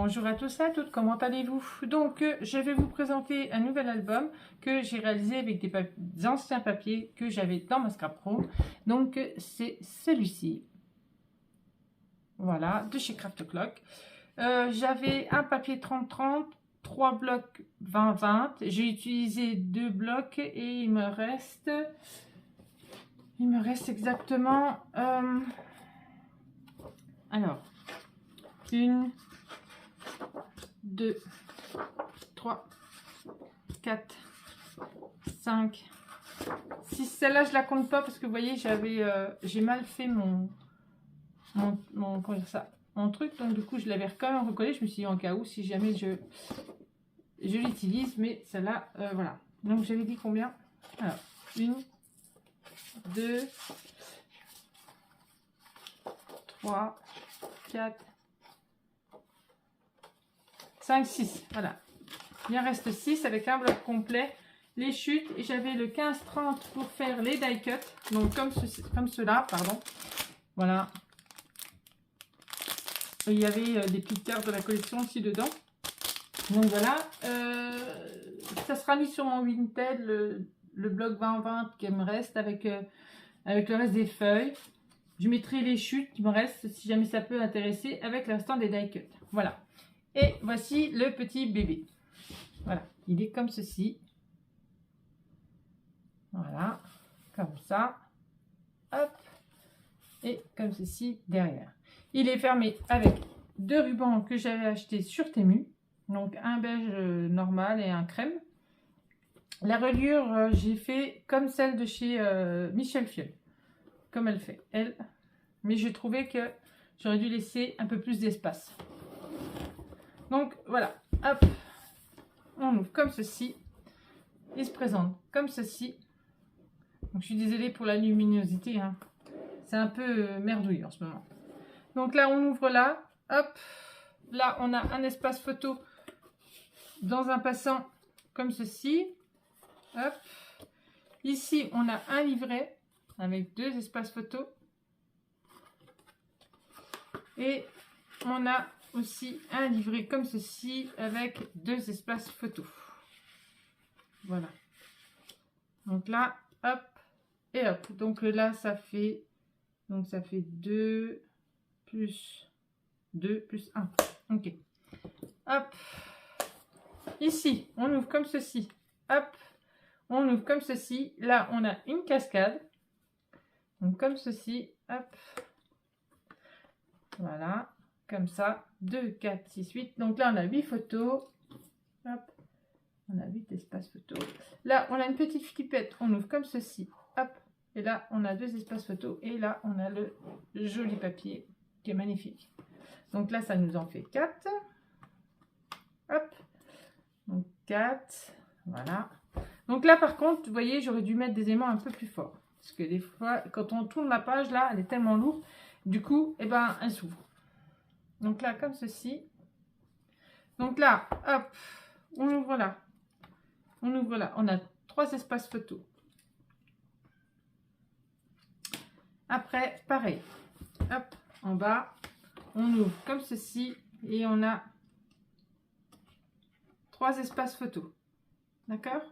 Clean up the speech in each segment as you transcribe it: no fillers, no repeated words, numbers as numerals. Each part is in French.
Bonjour à tous et à toutes, comment allez-vous? Donc, je vais vous présenter un nouvel album que j'ai réalisé avec des anciens papiers que j'avais dans ma scrapbook. Donc, c'est celui-ci. Voilà, de chez Craft Clock. J'avais un papier 30-30, 3 blocs 20-20. J'ai utilisé 2 blocs et il me reste exactement... alors, 1, 2, 3, 4, 5, 6. Celle-là, je la compte pas parce que vous voyez, j'ai mal fait comment dire ça, mon truc. Donc, du coup, je l'avais quand même recollé. Je me suis dit en cas où, si jamais je l'utilise. Mais celle-là, voilà. Donc, j'avais dit combien? Alors, 1, 2, 3, 4, 5, 6. Voilà. Il en reste 6 avec un bloc complet. Les chutes. Et j'avais le 15-30 pour faire les die cuts. Donc, comme cela, pardon. Voilà. Et il y avait des petites cartes de la collection aussi dedans. Donc, voilà. Ça sera mis sur mon Vinted, le bloc 20-20 qui me reste avec le reste des feuilles. Je mettrai les chutes qui me restent si jamais ça peut intéresser avec le restant des die cuts. Voilà. Et voici le petit bébé. Voilà. Il est comme ceci. Voilà. Comme ça. Hop. Et comme ceci derrière. Il est fermé avec 2 rubans que j'avais acheté sur Temu. Donc un beige normal et un crème. La reliure, j'ai fait comme celle de chez Michel Fiol. Comme elle fait, elle. Mais j'ai trouvé que j'aurais dû laisser un peu plus d'espace. Donc voilà, hop, on ouvre comme ceci. Il se présente comme ceci. Donc je suis désolée pour la luminosité, hein. C'est un peu merdouille en ce moment. Donc là, on ouvre là, hop. Là, on a un espace photo dans un passant comme ceci. Hop. Ici, on a un livret avec 2 espaces photo. Et on a aussi un livret comme ceci avec 2 espaces photo. Voilà. Donc là, hop et hop. Donc là, ça fait 2 plus 2 plus 1. Ok. Hop. Ici, on ouvre comme ceci. Hop. On ouvre comme ceci. Là, on a une cascade. Donc comme ceci. Hop. Voilà. Comme ça. 2, 4, 6, 8. Donc là, on a 8 photos. Hop. On a 8 espaces photos. Là, on a une petite flippette. On ouvre comme ceci. Hop. Et là, on a 2 espaces photos. Et là, on a le joli papier qui est magnifique. Donc là, ça nous en fait 4. Hop. Donc 4. Voilà. Donc là, par contre, vous voyez, j'aurais dû mettre des aimants un peu plus forts. Parce que des fois, quand on tourne la page, là, elle est tellement lourde. Du coup, eh ben, elle s'ouvre. Donc là, comme ceci. Donc là, hop. On ouvre là. On ouvre là. On a 3 espaces photos. Après, pareil. Hop, en bas. On ouvre comme ceci. Et on a 3 espaces photos. D'accord?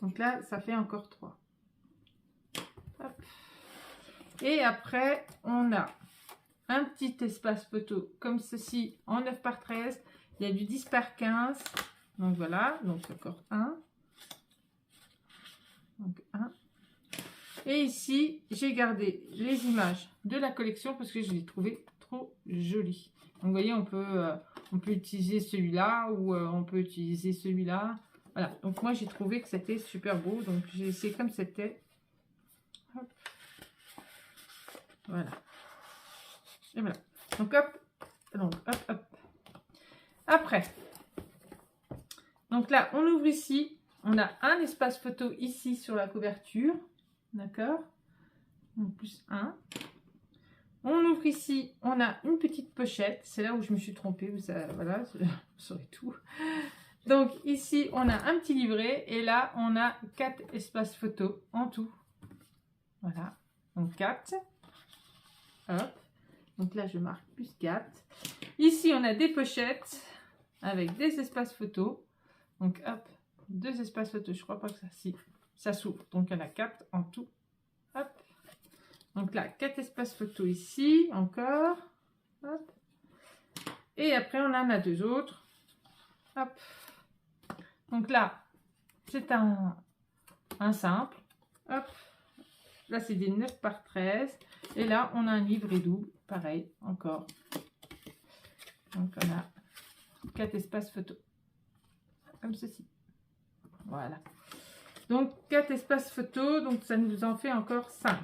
Donc là, ça fait encore 3. Hop. Et après, on a un petit espace photo comme ceci en 9 par 13. Il y a du 10 par 15. Donc voilà, donc encore 1. Donc 1. Et ici, j'ai gardé les images de la collection parce que je les trouvais trop jolies. Donc vous voyez, on peut utiliser celui-là ou on peut utiliser celui-là. Voilà, donc moi j'ai trouvé que c'était super beau. Donc j'ai laissé comme c'était. Hop. Voilà. Et voilà. Donc hop. Donc hop, hop. Après. Donc là, on ouvre ici. On a un espace photo ici sur la couverture. D'accord. Donc plus 1. On ouvre ici. On a une petite pochette. C'est là où je me suis trompée. Voilà, vous saurez tout. Donc ici, on a un petit livret. Et là, on a 4 espaces photos en tout. Voilà. Donc 4. Hop. Donc là, je marque plus 4. Ici, on a des pochettes avec des espaces photos. Donc, hop, 2 espaces photos. Je crois pas que ça, si, ça s'ouvre. Donc, il y en a 4 en tout. Hop. Donc là, 4 espaces photos ici, encore. Hop. Et après, on en a 2 autres. Hop. Donc là, c'est un simple. Hop. Là, c'est des 9 par 13. Et là, on a un livret double. Pareil, encore. Donc, on a 4 espaces photos. Comme ceci. Voilà. Donc, 4 espaces photos. Donc, ça nous en fait encore 5.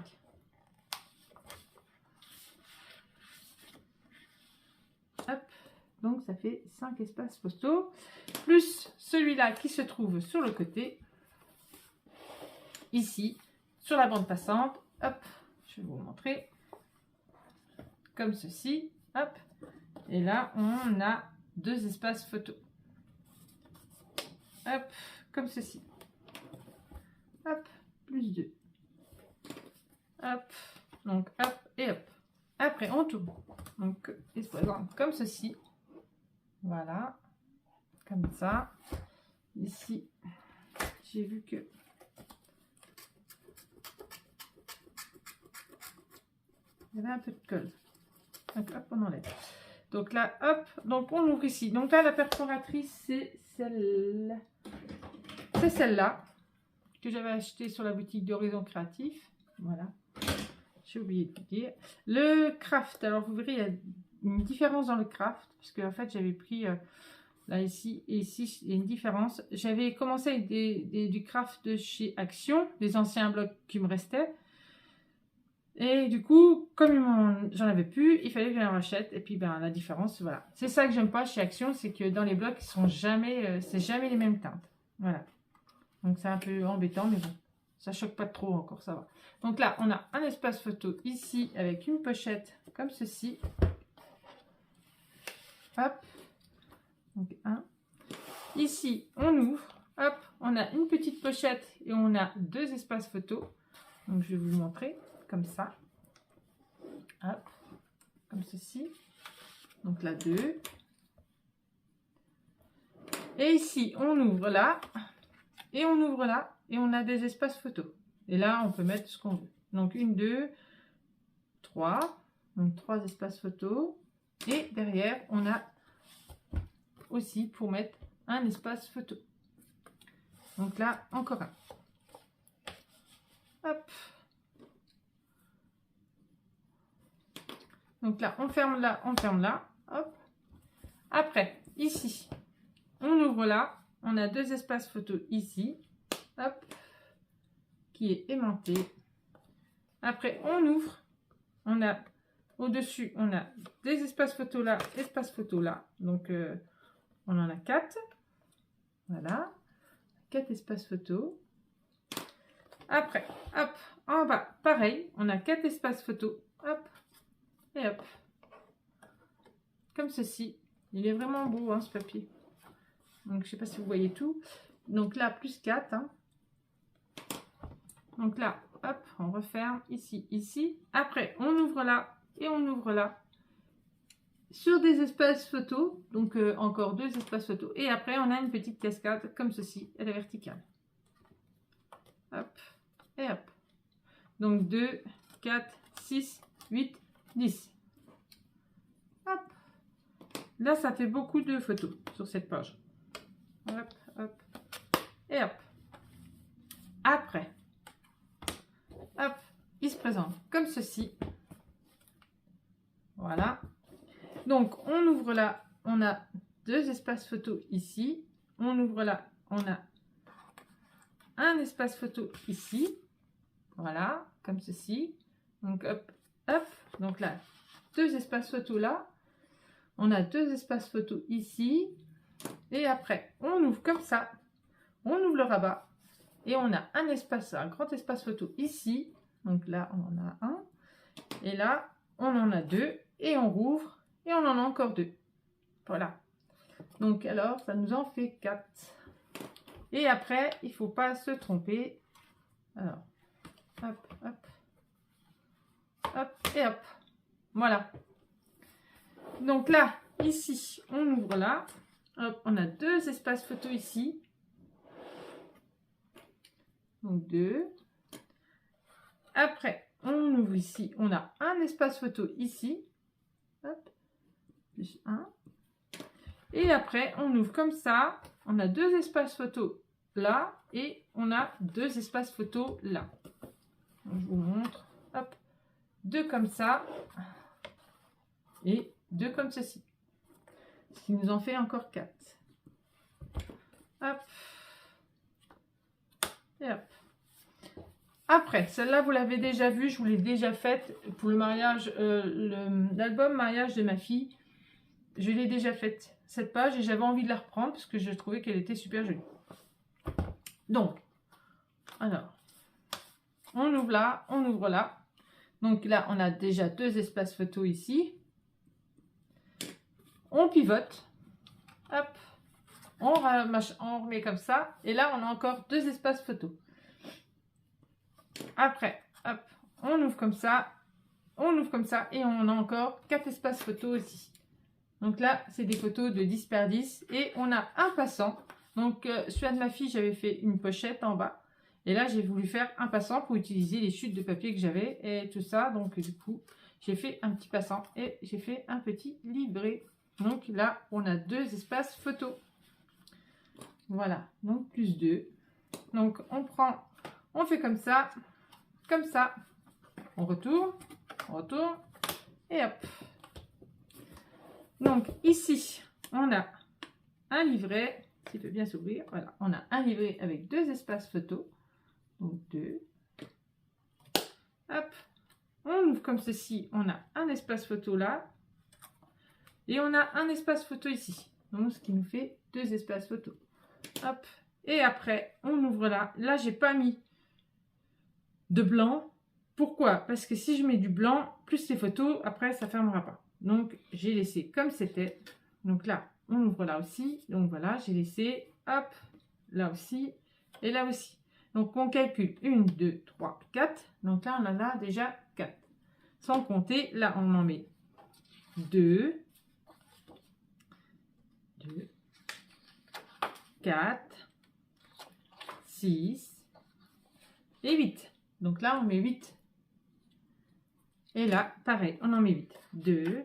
Hop. Donc, ça fait 5 espaces photos. Plus celui-là qui se trouve sur le côté. Ici. Sur la bande passante. Hop. Je vais vous montrer. Comme ceci. Hop. Et là, on a 2 espaces photos. Hop. Comme ceci. Hop. Plus 2. Hop. Donc, hop et hop. Après, on tourne. Donc, il se présente comme ceci. Voilà. Comme ça. Ici, j'ai vu que il y avait un peu de colle. Donc, hop, on enlève. Donc là, hop. Donc, on ouvre ici. Donc là, la perforatrice, c'est celle-là. C'est celle-là que j'avais acheté sur la boutique d'Horizon Créatif. Voilà. J'ai oublié de dire. Le craft, alors vous verrez, il y a une différence dans le craft, parce que en fait, j'avais pris là, ici et ici, il y a une différence. J'avais commencé avec du craft de chez Action, des anciens blocs qui me restaient. Et du coup, comme j'en avais plus, il fallait que je les rachète. Et puis, ben, la différence, voilà. C'est ça que j'aime pas chez Action, c'est que dans les blocs, ils sont jamais, c'est jamais les mêmes teintes. Voilà. Donc, c'est un peu embêtant, mais bon. Ça choque pas trop encore, ça va. Donc là, on a un espace photo ici avec une pochette comme ceci. Hop. Donc un. Ici, on ouvre. Hop. On a une petite pochette et on a 2 espaces photo. Donc je vais vous le montrer comme ça. Hop. Comme ceci. Donc là, 2. Et ici, on ouvre là. Et on ouvre là. Et on a des espaces photos. Et là, on peut mettre ce qu'on veut. Donc, 1, 2, 3. Donc, 3 espaces photos. Et derrière, on a aussi pour mettre un espace photo. Donc là, encore un. Hop. Donc là, on ferme là, on ferme là. Hop. Après, ici, on ouvre là. On a 2 espaces photos ici. Hop. Qui est aimanté. Après, on ouvre. On a au-dessus, on a des espaces photos là, espaces photos là. Donc, on en a 4. Voilà. 4 espaces photos. Après, hop, en bas, pareil. On a 4 espaces photos. Hop. Et hop. Comme ceci. Il est vraiment beau, hein, ce papier. Donc, je sais pas si vous voyez tout. Donc là, plus 4. Hein. Donc là, hop, on referme ici, ici. Après, on ouvre là et on ouvre là. Sur des espaces photos. Donc, encore 2 espaces photos. Et après, on a une petite cascade comme ceci, à la verticale. Hop, et hop. Donc, 2, 4, 6, 8, 10. Hop. Là, ça fait beaucoup de photos sur cette page. Hop, hop. Et hop. Après. Hop, il se présente comme ceci. Voilà. Donc, on ouvre là, on a 2 espaces photos ici. On ouvre là, on a un espace photo ici. Voilà, comme ceci. Donc, hop, hop. Donc là, 2 espaces photos là. On a 2 espaces photos ici. Et après, on ouvre comme ça. On ouvre le rabat. Et on a un espace, un grand espace photo ici. Donc là, on en a un. Et là, on en a 2. Et on rouvre. Et on en a encore 2. Voilà. Donc alors, ça nous en fait 4. Et après, il ne faut pas se tromper. Alors, hop, hop. Hop et hop. Voilà. Donc là, Ici, on ouvre là. Hop, on a 2 espaces photo ici. Donc 2. Après, on ouvre ici. On a un espace photo ici. Hop, plus 1. Et après, on ouvre comme ça. On a 2 espaces photo là. Et on a 2 espaces photo là. Donc, je vous montre. Hop, 2 comme ça. Et 2 comme ceci. Ce qui nous en fait encore 4. Hop. Et hop. Après, celle-là, vous l'avez déjà vue, je vous l'ai déjà faite pour le mariage, l'album mariage de ma fille. Je l'ai déjà faite, cette page, et j'avais envie de la reprendre parce que je trouvais qu'elle était super jolie. Donc, alors, on ouvre là, on ouvre là. Donc là, on a déjà 2 espaces photo ici. On pivote. Hop. On remet comme ça. Et là, on a encore 2 espaces photo. Après, hop, on ouvre comme ça. On ouvre comme ça. Et on a encore 4 espaces photo aussi. Donc là, c'est des photos de 10 par 10. Et on a un passant. Donc, celui de ma fille, j'avais fait une pochette en bas. Et là, j'ai voulu faire un passant pour utiliser les chutes de papier que j'avais. Et tout ça. Donc, du coup, j'ai fait un petit passant. Et j'ai fait un petit livret. Donc là, on a 2 espaces photo. Voilà. Donc, plus 2. Donc, on fait comme ça. Comme ça. On retourne. Et hop. Donc, ici, on a un livret. S'il peut bien s'ouvrir. Voilà. On a un livret avec 2 espaces photo. Donc, 2. Hop. On ouvre comme ceci. On a un espace photo là. Et on a un espace photo ici. Donc, ce qui nous fait 2 espaces photo. Hop. Et après, on ouvre là. Là, j'ai pas mis de blanc. Pourquoi? Parce que si je mets du blanc, plus les photos, après, ça ne fermera pas. Donc, j'ai laissé comme c'était. Donc là, on ouvre là aussi. Donc voilà, j'ai laissé, hop, là aussi et là aussi. Donc, on calcule 1, 2, 3, 4. Donc là, on en a déjà 4. Sans compter, là, on en met 2, 4, 6 et 8. Donc là, on met 8. Et là, pareil, on en met 8. 2,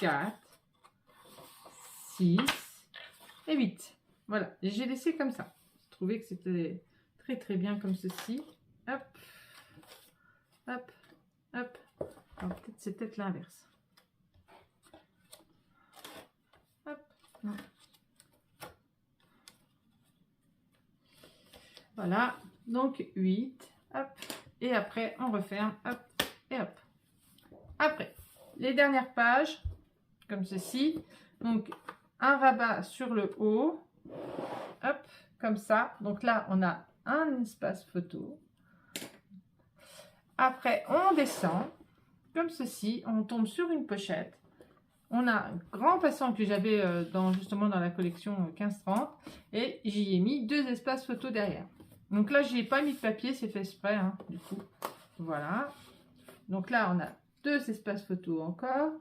4, 6 et 8. Voilà, j'ai laissé comme ça. Je trouvais que c'était très très bien comme ceci. Hop, hop, hop. Alors peut-être c'est peut-être l'inverse. Hop, non. Voilà, donc 8, hop, et après on referme, hop, et hop. Après, les dernières pages, comme ceci, donc un rabat sur le haut, hop, comme ça. Donc là, on a un espace photo. Après, on descend, comme ceci, on tombe sur une pochette. On a un grand passant que j'avais justement dans la collection 15-30 et j'y ai mis 2 espaces photo derrière. Donc là, je n'ai pas mis de papier, c'est fait exprès, hein, du coup. Voilà. Donc là, on a 2 espaces photo encore.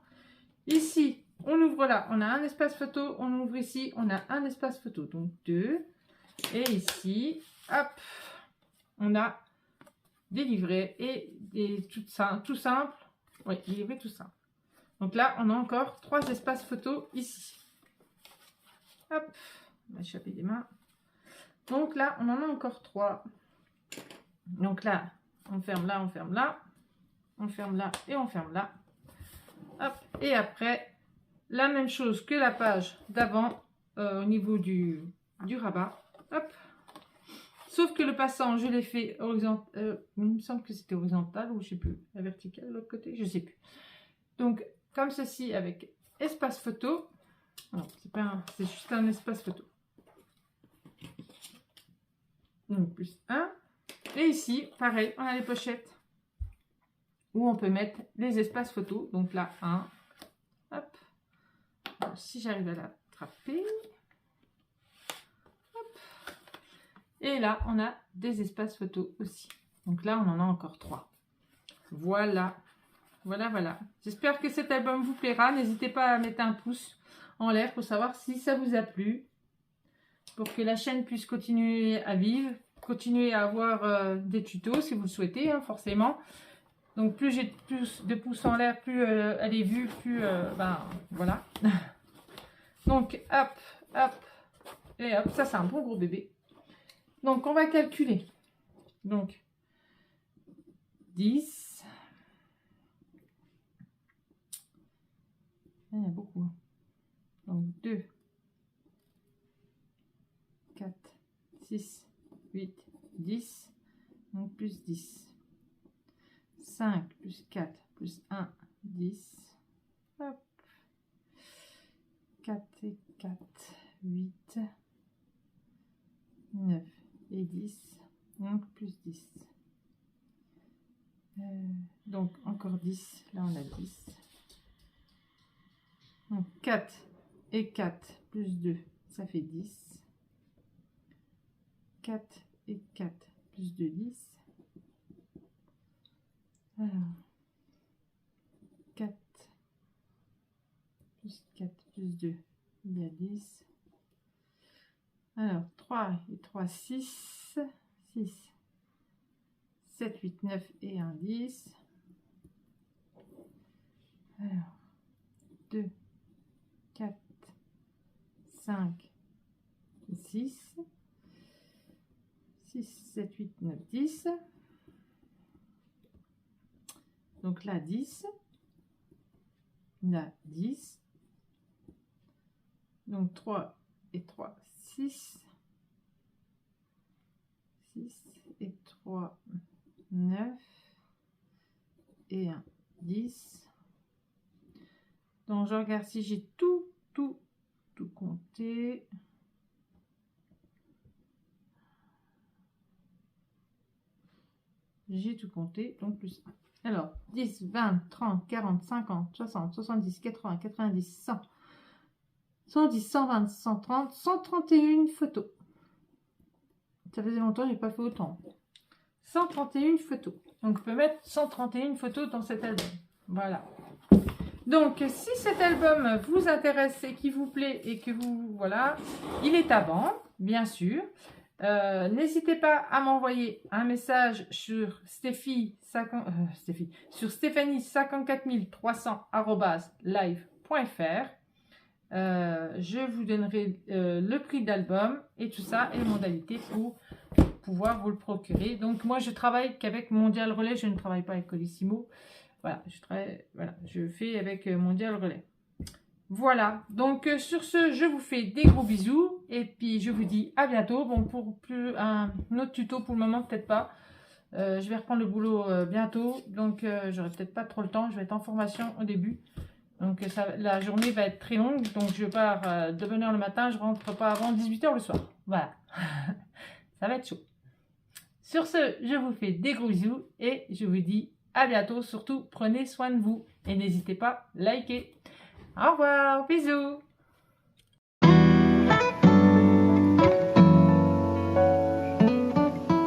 Ici, on ouvre là, on a un espace photo. On ouvre ici, on a un espace photo. Donc 2. Et ici, hop, on a des livrets et des tout simple. Oui, des livrets tout simple. Donc là, on a encore 3 espaces photo ici. Hop, on va échapper des mains. Donc là, on en a encore 3. Donc là, on ferme là, on ferme là. On ferme là et on ferme là. Hop, et après, la même chose que la page d'avant au niveau du rabat. Hop. Sauf que le passant, je l'ai fait horizontal. Il me semble que c'était horizontal ou je sais plus. La verticale de l'autre côté, je sais plus. Donc, comme ceci avec espace photo. Non, c'est juste un espace photo. Donc, plus 1. Et ici, pareil, on a les pochettes où on peut mettre les espaces photos. Donc là, 1. Hop. Alors, si j'arrive à l'attraper. Hop. Et là, on a des espaces photos aussi. Donc là, on en a encore 3. Voilà. Voilà, voilà. J'espère que cet album vous plaira. N'hésitez pas à mettre un pouce en l'air pour savoir si ça vous a plu. Pour que la chaîne puisse continuer à vivre. Continuer à avoir des tutos si vous le souhaitez, hein, forcément. Donc plus j'ai plus de pouces en l'air, plus elle est vue, plus... ben, voilà. Donc hop, hop, et hop. Ça c'est un bon gros bébé. Donc on va calculer. Donc 10. Il y en a beaucoup. Donc 2, 4, 6, 8, 10. Donc plus 10. 5 plus 4 plus 1, 10. Hop. 4 et 4, 8. 9 et 10. Donc plus 10. Donc encore 10. Là on a 10. Donc 4 et 4 plus 2, ça fait 10. 4 et 4 plus 2, 10. Alors, 4 plus 4 plus 2, il y a 10. Alors, 3 et 3, 6. 6, 7, 8, 9 et 1, 10. Alors, 2, 4, 5, 6. 6, 7, 8, 9, 10. Donc là, 10. Là, 10. Donc 3 et 3, 6. 6 et 3, 9. Et 1, 10. Donc je regarde si j'ai tout compté. J'ai tout compté, donc plus 1. Alors, 10, 20, 30, 40, 50, 60, 70, 80, 90, 100, 110, 120, 130, 131 photos. Ça faisait longtemps que je n'ai pas fait autant. 131 photos. Donc, on peut mettre 131 photos dans cet album. Voilà. Donc, si cet album vous intéresse et qui vous plaît et que vous... Voilà, il est à vendre, bien sûr. N'hésitez pas à m'envoyer un message sur Stéphanie54300@live.fr. Je vous donnerai le prix d'album et tout ça et les modalités pour pouvoir vous le procurer. Donc moi je travaille qu'avec Mondial Relais, je ne travaille pas avec Colissimo. Voilà, je fais avec Mondial Relais. Voilà, donc sur ce, je vous fais des gros bisous et puis je vous dis à bientôt. Bon, pour plus un autre tuto pour le moment, peut-être pas. Je vais reprendre le boulot bientôt, donc j'aurai peut-être pas trop le temps. Je vais être en formation au début, donc la journée va être très longue. Donc je pars de bonne heure le matin, je rentre pas avant 18 h le soir. Voilà, ça va être chaud. Sur ce, je vous fais des gros bisous et je vous dis à bientôt. Surtout, prenez soin de vous et n'hésitez pas à liker. Au revoir, bisous.